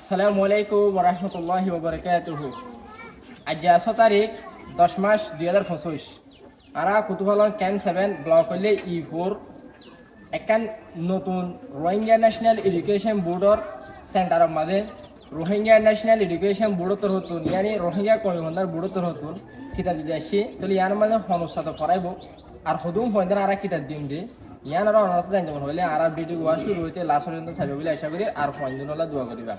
আসসালামু আলাইকুম ওয়া রাহমাতুল্লাহি ওয়া বারাকাতুহু। আজ 6 তারিখ 10 মাস 2025 আরা কুতুবালন ক্যাম্প 7 ব্লক হলে E4 একখান নতুন রোহিঙ্গা ন্যাশনাল এডুকেশন বোর্ডর সেন্টারের মাঝে রোহিঙ্গা ন্যাশনাল এডুকেশন বোর্ডর তরফতুন ইয়ানি রোহিঙ্গা কমিশনার বোর্ডর তরফতুন কিতাব দিতে আসছি। তাহলে ইয়ার মাঝে হনুসাত পড়াইব আর হদুম ফয়দান আরা কিতাব দিম দে ইয়ান আর অনারত জানতে মন হইলে আর ভিডিও ওয়া শুরু হইতে লাস্ট পর্যন্ত চাইবে বলে আশা করি আর ফয়দান হলা দোয়া করিবা।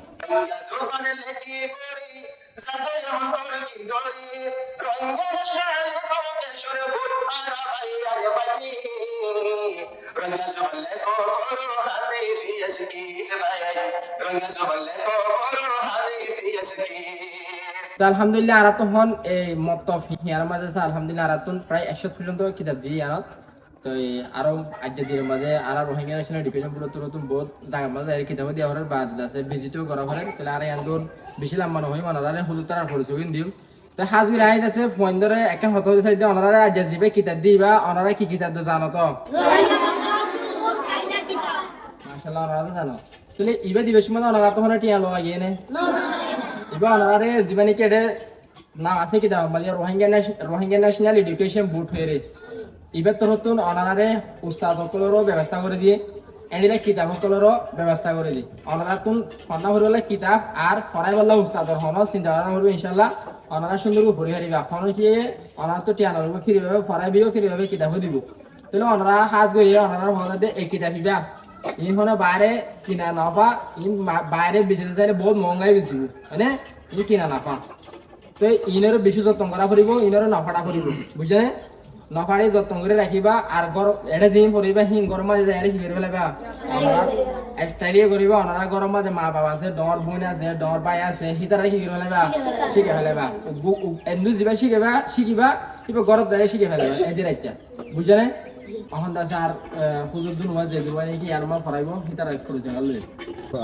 আলহামদুলিল্লাহ আর তখন এই মতফ হিয়ার মাঝে আলহামদুলিল্লাহ আর প্রায় 100 পর্যন্ত কিতাব দিই আর তো আরো আজ দিনের মাঝে আর রোহিঙ্গা ন্যাশনাল এডুকেশন বোর্ড নতুন বহুত জায়গা মাঝে কিতাব দেওয়া হওয়ার বাদ আছে ভিজিটও করা হয় তাহলে আর আন্দোলন বেশি লাম্বা নহয় মানারে হুজুর তারা পড়ছে ওইন দিম তো হাজুর আইন আছে ফোন ধরে একটা হতো চাই যে ওনারা আজ যাবে কিতাব দিবা ওনারা কি কিতাব জানো তো মাশাআল্লাহ ওনারা জানো তাহলে ইবা দিবেশ মানে ওনারা তো হনে টিয়া লওয়া গিয়ে নে ইবা ওনারে জীবনী কেডে নাম আছে কিতাব মানে রোহিঙ্গা ন্যাশনাল এডুকেশন বোর্ড হয়ে ইবার তরফতুন অনারে উস্তাদ সকলেরও ব্যবস্থা করে দিয়ে এনে কিতাব সকলেরও ব্যবস্থা করে দিই অনারা তুন ফন্না হলে কিতাব আর ফরাই বললা উস্তাদর হন চিন্তা ভাবনা করবো ইনশাল্লাহ অনারা সুন্দর ভরি হারিবা ফোন কি অনারা তো টিয়ান ফিরি ভাবে ফরাই বিও ফিরি ভাবে কিতাবও দিব তাহলে অনারা হাত গড়িয়ে অনারা মনে দিয়ে এই কিতাব দিবা ইন বাইরে কিনা নাপা ইন বাইরে বেঁচে চাইলে বহুত মহঙ্গাই বেশি হয়নে ই কিনা নাপা তো ইনেরও বেশি যত্ন করা করিব ইনেরও নফাটা করিব বুঝলে নফাড়ি যত্ন করে রাখিবা আর এটা দিন পড়িবা হিং গরম মাঝে যাই কি করে ফেলাবা আমরা স্টাডিও করিবা ওনারা গরম মাঝে মা বাবা আছে ডর বোন আছে ডর ভাই আছে হিতারা কি করে ফেলাবা শিখে ফেলাবা এমনি যাবা শিখিবা কিবা গরম দাঁড়িয়ে শিখে ফেলাবা এই দিন একটা বুঝলে এখন দাসে আর হুজুর দুন যে দুবাই কি আর মাল ফরাইব হিতারা করেছে আল্লাহ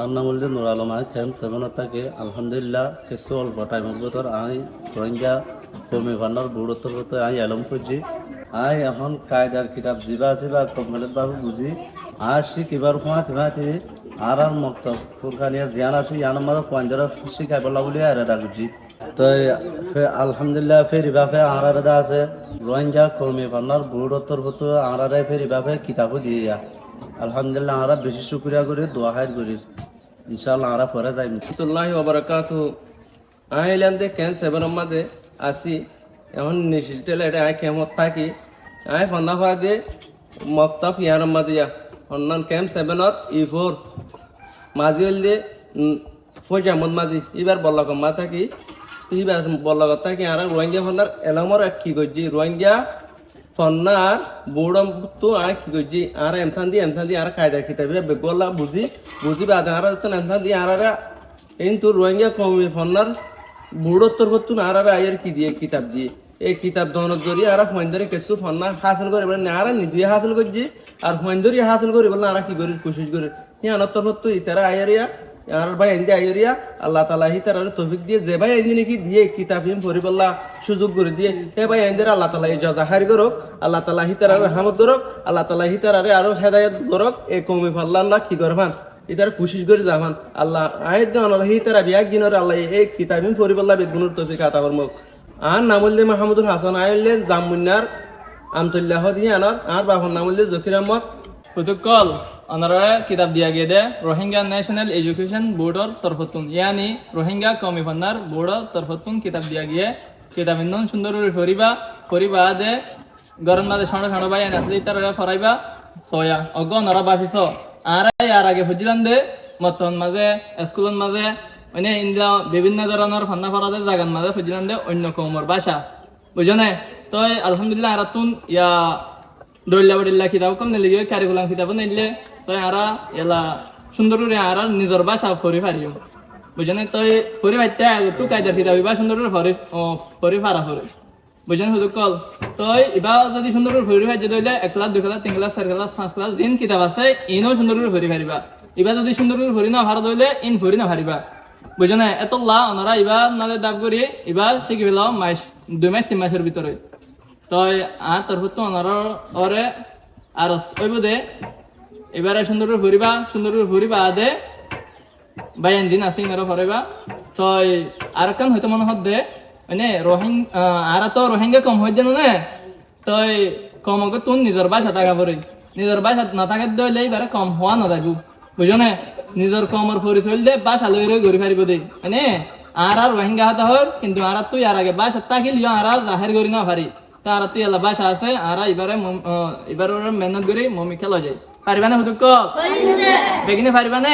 আর নাম হল নুর আলম ক্যাম্প 7 থাকে আলহামদুলিল্লাহ কিছু অল্প টাইমের ভিতর আমি রোহিঙ্গা কর্মী ভান্ডার বুড়োত্তর আমি এলম করছি আই এখন কায়দার কিতাব যিবা আছে বা কমপ্লিট ভাবে বুঝি আর শিখিবার ফাঁতি আর মক্তব ফুরকানিয়া জ্ঞান আছে ইয়ান আমার পয়েন্টরা শিখাই পেলা বলে আর এদা বুঝি তো আলহামদুলিল্লাহ ফেরি বাপে আর এদা আছে রোহিঙ্গা কর্মী ভান্ডার বুড়োত্তর আর ফেরি বাপে কিতাবও দিয়ে আলহামদুলিল্লাহ আমরা বেশি শুক্রিয়া করি দোয়া হায়াত করি ইনশাআল্লাহ আমরা পরে যাই রাহমাতুল্লাহি ওয়া বারাকাতুহু আইল্যান্ডে ক্যাম্প 7 এর মধ্যে আসি এখন নিশ্চিতলে এটা আই কেমত থাকি আই ফন্না ফাদে মক্তব ইয়ার মধ্যে অন্যান্য ক্যাম্প 7 ত E4 মাঝি হইলে ফজামত মাঝি এবার বল্লকম মা থাকি এবার বল্লকত থাকি আর রোহিঙ্গা ফন্নার এলামর কি করছি রোহিঙ্গা ফন্নার বোর্ডম তো আর কি করছি আর এমথান দি আর কায়দা কিতাবে বেগলা বুঝি বাদ আর এমথান দি আর কিন্তু রোহিঙ্গা কমি ফন্নার বুড়োত্তর করতুন আর আয়ের কি দিয়ে কিতাব দিয়ে এই কিতাব দনের জরিয়ে আর ফয়েন্দরে কিছু ফন্না হাসিল করে বলে আর নিজে হাসিল করছি আর ফয়েন্দরি হাসিল করে বলে আর কি করি কোশিশ করে ইয়ানোর তরফ তো ইতারা আয়ারিয়া আর ভাই এনজে আয়ারিয়া আল্লাহ তাআলা হিতার তৌফিক দিয়ে যে ভাই এনজে নাকি দিয়ে কিতাব হিম পড়ি বল্লা সুযোগ করে দিয়ে এ ভাই এনজে আল্লাহ তাআলা ইজাজা খাইর করুক আল্লাহ তাআলা হিতার রহমত করুক আল্লাহ তাআলা হিতার আরো হেদায়েত করুক এই কওমি ফাল্লাহ কি করবান ইতার কোশিশ করে যাবান আল্লাহ আয়াত জানার হিতারা বিয়াক দিনের আল্লাহ এই কিতাব হিম পড়ি বল্লা বেগুনুর তৌফিক আতা করমক আর নামুল্লে মাহমুদুল হাসান আইলে জামুন্নার আমতুল্লাহ দিয়ে আনার আর বাবার নামুল্লে জকির আহমদ প্রটোকল অনারা কিতাব দিয়া গিয়ে দে রোহিঙ্গা ন্যাশনাল এডুকেশন বোর্ডর তরফতুন ইয়ানি রোহিঙ্গা কমি ভান্ডার বোর্ডর তরফতুন কিতাব দিয়া গিয়ে কিতাব ইন্দন সুন্দর পরিবা দে গরম মাঝে ষাঁড় ভাই নাচলে তারা ফরাইবা সয়া অগ নরা বাফিস আর আগে হজিলান দে মতন মাঝে স্কুলের মাঝে মানে ইন্দিরা বিভিন্ন ধরনের ফান্না ফরাদে জাগান মাঝে হজিলান দে অন্য কৌমর ভাষা বুঝনে তো আলহামদুলিল্লাহ আর তুন ইয়া দৌল্লা কিতাব কম নিলে গিয়ে কারিকুলাম কিতাব নিলে তো আরা এলা সুন্দর করে আর নিজের ভাষা ফরি ফারিও বুঝনে তো ফরি ভাইতে তো কায়দার কিতাব বা সুন্দর করে ফরি ফারা ফরি বুঝলেন হুজুর কল তো এবার যদি সুন্দর করে ফরি ফাইতে দইলে 1 class 2 class 3 class 4 class 5 class দিন কিতাব আছে ইনও সুন্দর করে ফরি ফারিবা এবার যদি সুন্দর করে ফরি না ভাড়া দইলে ইন ফরি না ফারিবা বুঝনে এত লা ওনারা এবার নালে দাব করি এবার শিখি পেলাম মাস 2 মাস 3 মাসের ভিতরে তো আর তরফ তো ওনারা ওরে আর ওই বোধে এবারে সুন্দর করে ঘুরিবা আদে বাইন দিন আছে ইনারো ফরেবা তো আর কান হয়তো মনে হদ্দে মানে আর তো রোহিঙ্গা কম হই দেন না তো কম হগে তুন নিজের বাসা থাকা পরে নিজের বাসা না থাকা দইলে এবারে কম হওয়া না যাইব বুঝো না নিজের কমর পরিচয় দে বাসা লই রই ঘুরি ফারিব দে মানে আর রোহিঙ্গা হাতে হর কিন্তু আর তুই আর আগে বাসা থাকিল আর জাহের করি না পারি তার তুই এলা বাসা আছে আর এবারে মেহনত করি মমি খেলা যায় পারিবা না হুদুক বেগিনে পারিবা না